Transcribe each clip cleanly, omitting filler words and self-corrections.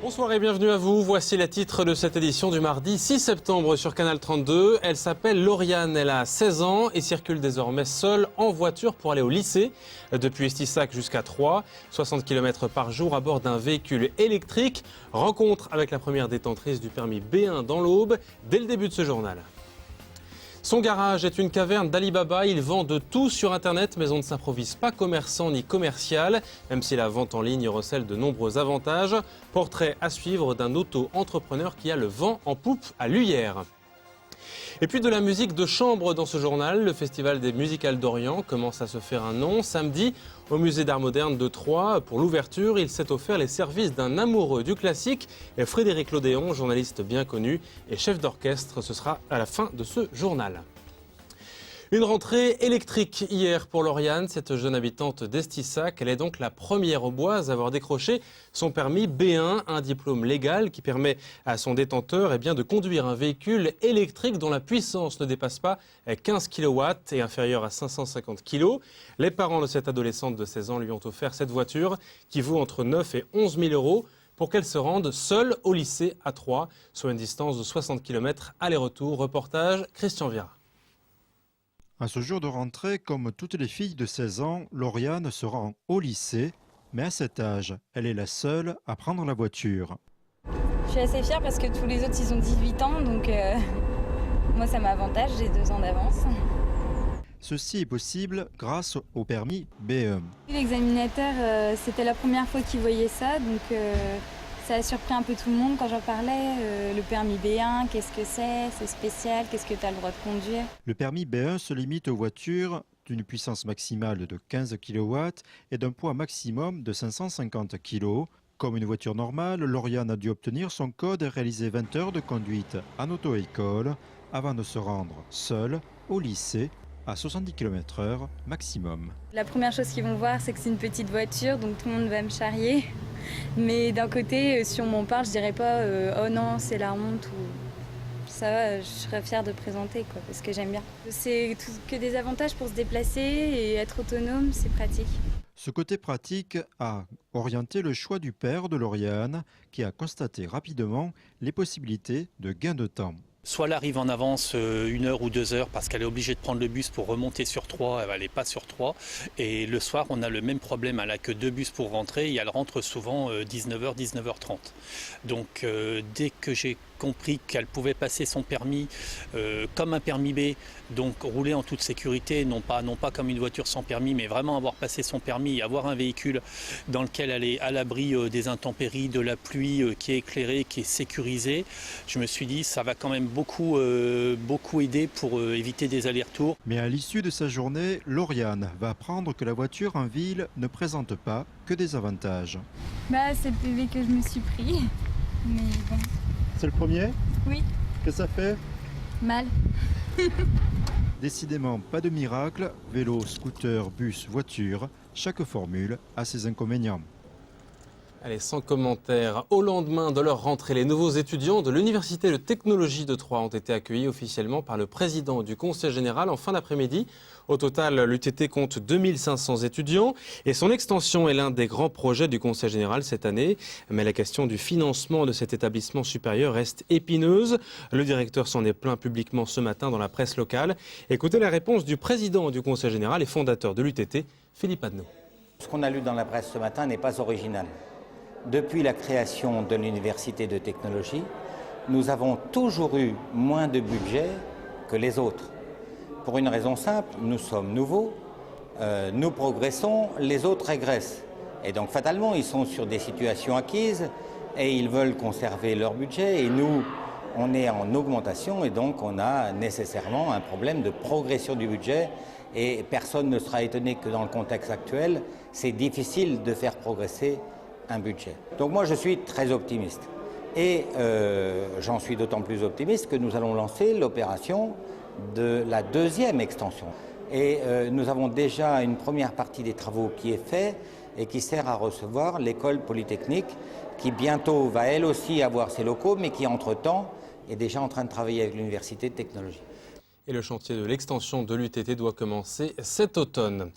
Bonsoir et bienvenue à vous. Voici les titres de cette édition du mardi 6 septembre sur Canal 32. Elle s'appelle Lauriane, elle a 16 ans et circule désormais seule en voiture pour aller au lycée. Depuis Estissac jusqu'à Troyes, 60 km par jour à bord d'un véhicule électrique. Rencontre avec la première détentrice du permis B1 dans l'Aube dès le début de ce journal. Son garage est une caverne d'Ali Baba. Il vend de tout sur Internet, mais on ne s'improvise pas commerçant ni commercial, même si la vente en ligne recèle de nombreux avantages. Portrait à suivre d'un auto-entrepreneur qui a le vent en poupe à l'Uyère. Et puis de la musique de chambre dans ce journal. Le Festival des musicales d'Orient commence à se faire un nom. Samedi, au Musée d'Art Moderne de Troyes, pour l'ouverture, il s'est offert les services d'un amoureux du classique. Et Frédéric Lodéon, journaliste bien connu et chef d'orchestre, ce sera à la fin de ce journal. Une rentrée électrique hier pour Lauriane, cette jeune habitante d'Estissac. Elle est donc la première Auboise à avoir décroché son permis B1, un diplôme légal qui permet à son détenteur de conduire un véhicule électrique dont la puissance ne dépasse pas 15 kW et inférieure à 550 kg. Les parents de cette adolescente de 16 ans lui ont offert cette voiture qui vaut entre 9 et 11 000 euros pour qu'elle se rende seule au lycée à Troyes, soit une distance de 60 km aller-retour. Reportage Christian Virat. À ce jour de rentrée, comme toutes les filles de 16 ans, Lauriane se rend au lycée. Mais à cet âge, elle est la seule à prendre la voiture. Je suis assez fière parce que tous les autres, ils ont 18 ans. Donc moi, ça m'avantage, j'ai 2 ans d'avance. Ceci est possible grâce au permis B1. L'examinateur, c'était la première fois qu'il voyait ça. Donc ça a surpris un peu tout le monde quand j'en parlais. Le permis B1, qu'est-ce que c'est spécial, qu'est-ce que tu as le droit de conduire? Le permis B1 se limite aux voitures d'une puissance maximale de 15 kW et d'un poids maximum de 550 kg. Comme une voiture normale, Lauriane a dû obtenir son code et réaliser 20 heures de conduite en auto-école avant de se rendre seule au lycée à 70 km/h maximum. La première chose qu'ils vont voir, c'est que c'est une petite voiture, donc tout le monde va me charrier. Mais d'un côté, si on m'en parle, je dirais pas oh non, c'est la honte ou ça, je serais fière de présenter quoi, parce que j'aime bien. C'est que des avantages pour se déplacer et être autonome, c'est pratique. Ce côté pratique a orienté le choix du père de Lauriane, qui a constaté rapidement les possibilités de gain de temps. Soit elle arrive en avance 1 heure ou 2 heures parce qu'elle est obligée de prendre le bus pour remonter sur Troyes, elle n'est pas sur Troyes. Et le soir, on a le même problème, elle n'a que 2 bus pour rentrer et elle rentre souvent 19h, 19h30. Donc dès que j'ai compris qu'elle pouvait passer son permis comme un permis B, donc rouler en toute sécurité, non pas comme une voiture sans permis, mais vraiment avoir passé son permis et avoir un véhicule dans lequel elle est à l'abri des intempéries, de la pluie, qui est éclairé, qui est sécurisé, je me suis dit ça va quand même beaucoup aider pour éviter des allers-retours. Mais à l'issue de sa journée, Lauriane va apprendre que la voiture en ville ne présente pas que des avantages. C'est le PV que je me suis pris, mais bon. C'est le premier? Oui. Qu'est-ce que ça fait? Mal. Décidément, pas de miracle. Vélo, scooter, bus, voiture, chaque formule a ses inconvénients. Allez, sans commentaire. Au lendemain de leur rentrée, les nouveaux étudiants de l'Université de technologie de Troyes ont été accueillis officiellement par le président du Conseil général en fin d'après-midi. Au total, l'UTT compte 2500 étudiants et son extension est l'un des grands projets du Conseil général cette année. Mais la question du financement de cet établissement supérieur reste épineuse. Le directeur s'en est plaint publiquement ce matin dans la presse locale. Écoutez la réponse du président du Conseil général et fondateur de l'UTT, Philippe Adneau. Ce qu'on a lu dans la presse ce matin n'est pas original. Depuis la création de l'Université de technologie, nous avons toujours eu moins de budget que les autres. Pour une raison simple, nous sommes nouveaux, nous progressons, les autres régressent. Et donc fatalement, ils sont sur des situations acquises et ils veulent conserver leur budget. Et nous, on est en augmentation et donc on a nécessairement un problème de progression du budget. Et personne ne sera étonné que dans le contexte actuel, c'est difficile de faire progresser un budget. Donc moi je suis très optimiste et j'en suis d'autant plus optimiste que nous allons lancer l'opération de la 2e extension et nous avons déjà une première partie des travaux qui est faite et qui sert à recevoir l'école polytechnique qui bientôt va elle aussi avoir ses locaux mais qui entre-temps est déjà en train de travailler avec l'Université de technologie. Et le chantier de l'extension de l'UTT doit commencer cet automne.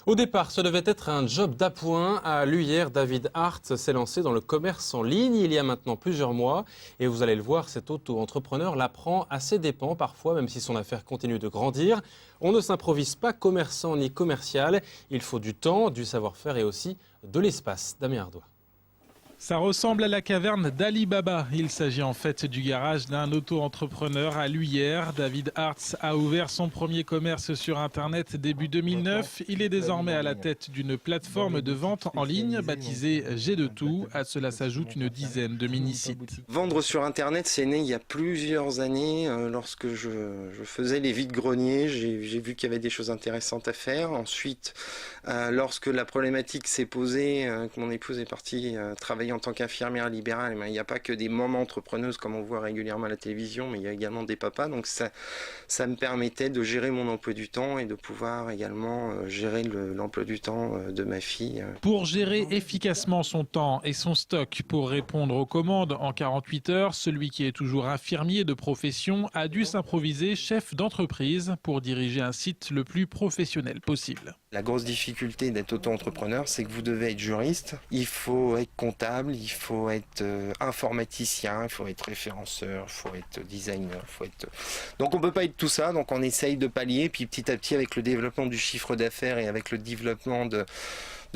Au départ, ce devait être un job d'appoint. À l'Uyère, David Hart s'est lancé dans le commerce en ligne il y a maintenant plusieurs mois. Et vous allez le voir, cet auto-entrepreneur l'apprend à ses dépens parfois, même si son affaire continue de grandir. On ne s'improvise pas commerçant ni commercial. Il faut du temps, du savoir-faire et aussi de l'espace. Damien Ardois. Ça ressemble à la caverne d'Ali Baba. Il s'agit en fait du garage d'un auto-entrepreneur à l'Uyère. David Hart a ouvert son premier commerce sur Internet début 2009. Il est désormais à la tête d'une plateforme de vente en ligne baptisée J'ai de tout. À cela s'ajoute une dizaine de mini-sites. Vendre sur Internet, c'est né il y a plusieurs années. Lorsque je faisais les vides-greniers, j'ai vu qu'il y avait des choses intéressantes à faire. Ensuite, lorsque la problématique s'est posée, que mon épouse est partie travailler en tant qu'infirmière libérale, il n'y a pas que des mamans entrepreneuses comme on voit régulièrement à la télévision, mais il y a également des papas. Donc ça me permettait de gérer mon emploi du temps et de pouvoir également gérer l'emploi du temps de ma fille. Pour gérer efficacement son temps et son stock pour répondre aux commandes en 48 heures, celui qui est toujours infirmier de profession a dû s'improviser chef d'entreprise pour diriger un site le plus professionnel possible. La grosse difficulté d'être auto-entrepreneur, c'est que vous devez être juriste, il faut être comptable, il faut être informaticien, il faut être référenceur, il faut être designer, Donc on ne peut pas être tout ça, donc on essaye de pallier, puis petit à petit avec le développement du chiffre d'affaires et avec le développement de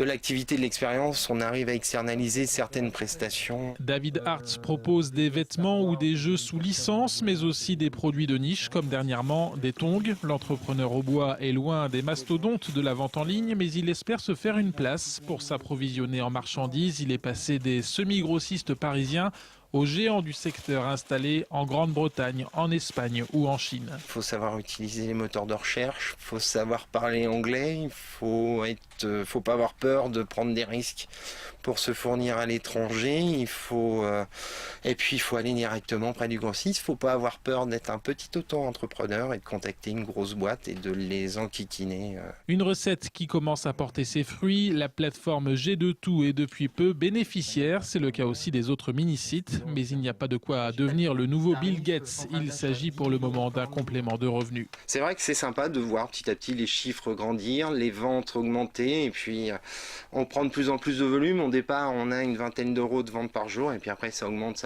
l'activité de l'expérience, on arrive à externaliser certaines prestations. David Hart propose des vêtements ou des jeux sous licence, mais aussi des produits de niche, comme dernièrement des tongs. L'entrepreneur au bois est loin des mastodontes de la vente en ligne, mais il espère se faire une place. Pour s'approvisionner en marchandises, il est passé des semi-grossistes parisiens aux géants du secteur installés en Grande-Bretagne, en Espagne ou en Chine. Il faut savoir utiliser les moteurs de recherche, il faut savoir parler anglais, il faut pas avoir peur de prendre des risques pour se fournir à l'étranger. Et puis il faut aller directement près du grossiste. Il ne faut pas avoir peur d'être un petit auto-entrepreneur et de contacter une grosse boîte et de les enquiquiner. Une recette qui commence à porter ses fruits. La plateforme J'ai de tout est depuis peu bénéficiaire. C'est le cas aussi des autres mini-sites. Mais il n'y a pas de quoi devenir le nouveau Bill Gates. Il s'agit pour le moment d'un complément de revenus. C'est vrai que c'est sympa de voir petit à petit les chiffres grandir, les ventes augmenter, et puis on prend de plus en plus de volume. Au départ, on a une vingtaine d'euros de ventes par jour, et puis après ça augmente.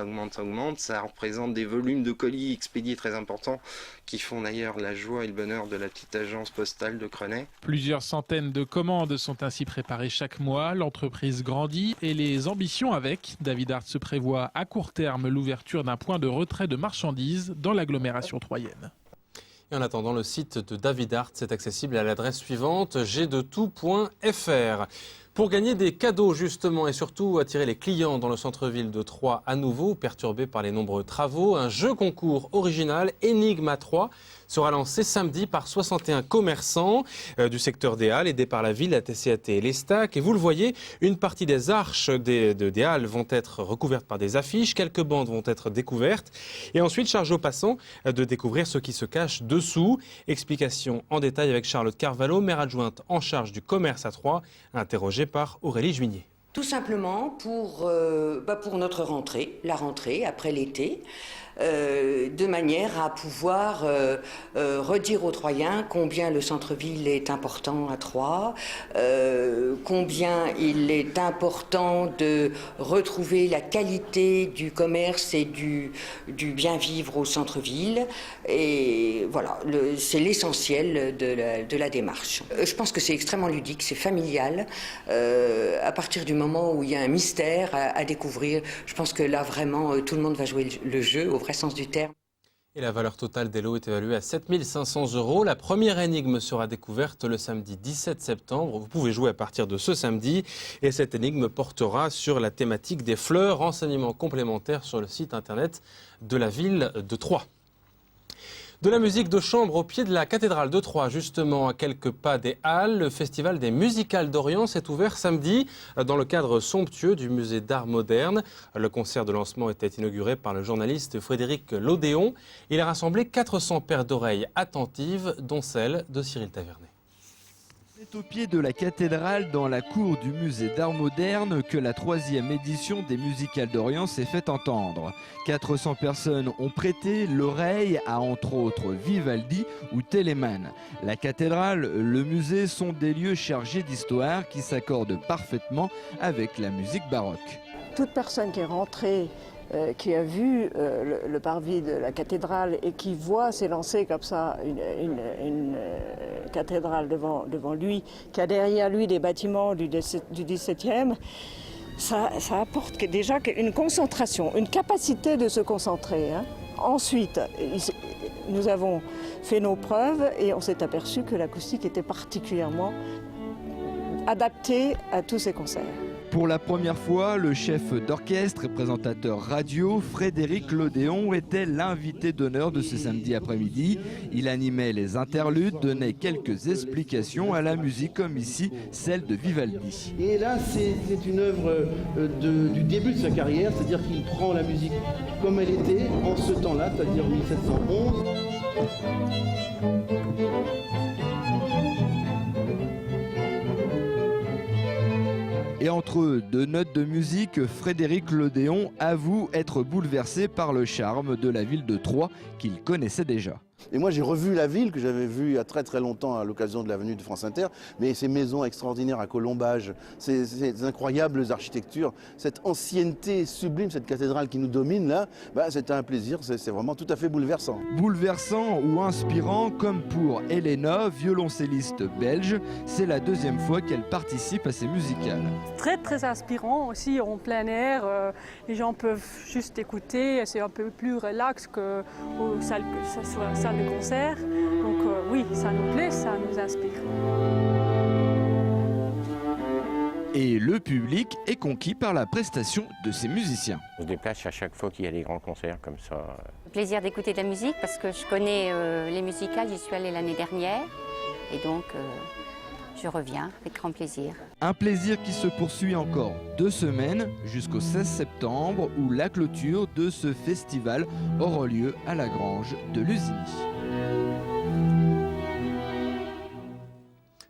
Ça représente des volumes de colis expédiés très importants, qui font d'ailleurs la joie et le bonheur de la petite agence postale de Crenay. Plusieurs centaines de commandes sont ainsi préparées chaque mois. L'entreprise grandit et les ambitions avec. David Hart se prévoit à court terme l'ouverture d'un point de retrait de marchandises dans l'agglomération troyenne. Et en attendant, le site de David Hart est accessible à l'adresse suivante, gdetout.fr. Pour gagner des cadeaux justement et surtout attirer les clients dans le centre-ville de Troyes à nouveau, perturbé par les nombreux travaux, un jeu concours original, Énigme 3, sera lancé samedi par 61 commerçants du secteur des Halles, aidés par la ville, la TCAT et l'Estac. Et vous le voyez, une partie des arches des Halles vont être recouvertes par des affiches, quelques bandes vont être découvertes. Et ensuite, charge aux passants de découvrir ce qui se cache dessous. Explication en détail avec Charlotte Carvalho, maire adjointe en charge du commerce à Troyes, interrogée par Aurélie Juigné. Tout simplement pour notre rentrée, la rentrée après l'été, de manière à pouvoir redire aux Troyens combien le centre-ville est important à Troyes, combien il est important de retrouver la qualité du commerce et du bien vivre au centre-ville. Et voilà, c'est l'essentiel de la démarche. Je pense que c'est extrêmement ludique, c'est familial. À partir du moment où il y a un mystère à découvrir, je pense que là vraiment tout le monde va jouer le jeu au vrai sens du terme. Et la valeur totale des lots est évaluée à 7 500 €. La première énigme sera découverte le samedi 17 septembre. Vous pouvez jouer à partir de ce samedi. Et cette énigme portera sur la thématique des fleurs. Renseignements complémentaires sur le site internet de la ville de Troyes. De la musique de chambre au pied de la cathédrale de Troyes, justement à quelques pas des Halles. Le festival des musicales d'Orient s'est ouvert samedi dans le cadre somptueux du musée d'art moderne. Le concert de lancement était inauguré par le journaliste Frédéric Lodéon. Il a rassemblé 400 paires d'oreilles attentives, dont celle de Cyril Tavernet. C'est au pied de la cathédrale, dans la cour du musée d'art moderne, que la 3e édition des Musicales d'Orient s'est fait entendre. 400 personnes ont prêté l'oreille à entre autres Vivaldi ou Telemann. La cathédrale, le musée sont des lieux chargés d'histoire qui s'accordent parfaitement avec la musique baroque. Toute personne qui est rentrée, qui a vu le parvis de la cathédrale et qui voit s'élancer comme ça une cathédrale devant lui, qui a derrière lui des bâtiments du XVIIe, ça apporte déjà une concentration, une capacité de se concentrer. Ensuite, nous avons fait nos preuves et on s'est aperçu que l'acoustique était particulièrement adaptée à tous ces concerts. Pour la première fois, le chef d'orchestre et présentateur radio, Frédéric Lodéon, était l'invité d'honneur de ce samedi après-midi. Il animait les interludes, donnait quelques explications à la musique, comme ici, celle de Vivaldi. Et là, c'est une œuvre du début de sa carrière, c'est-à-dire qu'il prend la musique comme elle était en ce temps-là, c'est-à-dire 1711. Et entre deux notes de musique, Frédéric Lodéon avoue être bouleversé par le charme de la ville de Troyes qu'il connaissait déjà. Et moi j'ai revu la ville que j'avais vue il y a très très longtemps à l'occasion de la venue de France Inter, mais ces maisons extraordinaires à colombages, ces incroyables architectures, cette ancienneté sublime, cette cathédrale qui nous domine là, c'était un plaisir, c'est vraiment tout à fait bouleversant. Bouleversant ou inspirant, comme pour Elena, violoncelliste belge, c'est la 2e fois qu'elle participe à ces musicales. Très très inspirant aussi en plein air, les gens peuvent juste écouter, c'est un peu plus relax que salle de concert. Donc oui, ça nous plaît, ça nous inspire. Et le public est conquis par la prestation de ces musiciens. On se déplace à chaque fois qu'il y a des grands concerts comme ça. Plaisir d'écouter de la musique parce que je connais les musicales, j'y suis allée l'année dernière et donc je reviens avec grand plaisir. Un plaisir qui se poursuit encore 2 semaines jusqu'au 16 septembre où la clôture de ce festival aura lieu à la Grange de Lusigny.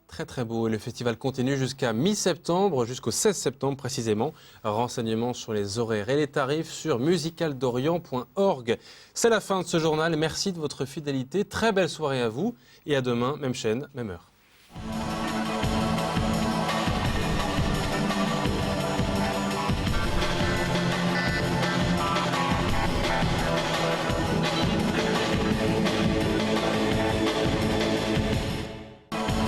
Très très beau. Et le festival continue jusqu'à mi-septembre, jusqu'au 16 septembre précisément. Renseignements sur les horaires et les tarifs sur musicaldorient.org. C'est la fin de ce journal. Merci de votre fidélité. Très belle soirée à vous et à demain, même chaîne, même heure.